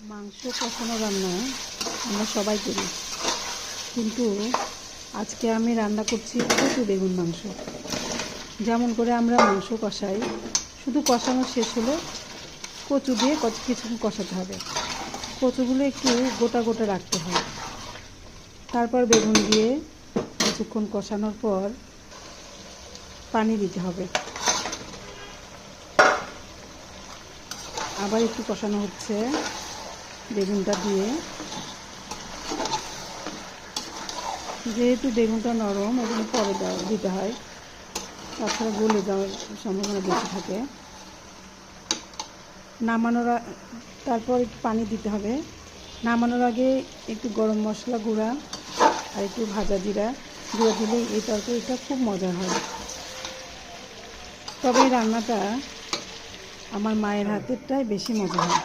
মাংস কষানো রান্না আমরা সবাই করি, কিন্তু আজকে আমি রান্না করছি কচু বেগুন মাংস। যেমন করে আমরা মাংস কষাই, শুধু কষানো শেষ হলে কচু দিয়ে কিছুক্ষণ কষাতে হবে। কচুগুলো একটু গোটা গোটা রাখতে হয়। তারপর বেগুন দিয়ে কিছুক্ষণ কষানোর পর পানি দিতে হবে। আবার একটু কষানো হচ্ছে বেগুনটা দিয়ে। যেহেতু বেগুনটা নরম, এগুলো পরে দিতে হয়, তাছাড়া গলে যাওয়ার সম্ভাবনা বেশি থাকে। তারপর একটু পানি দিতে হবে। নামানোর আগে একটু গরম মশলা গুঁড়া আর একটু ভাজা জিরা গুঁড়া দিলে এই তরকারিটা খুব মজার হয়। তবে এই রান্নাটা আমার মায়ের হাতেরটাই বেশি মজা হয়।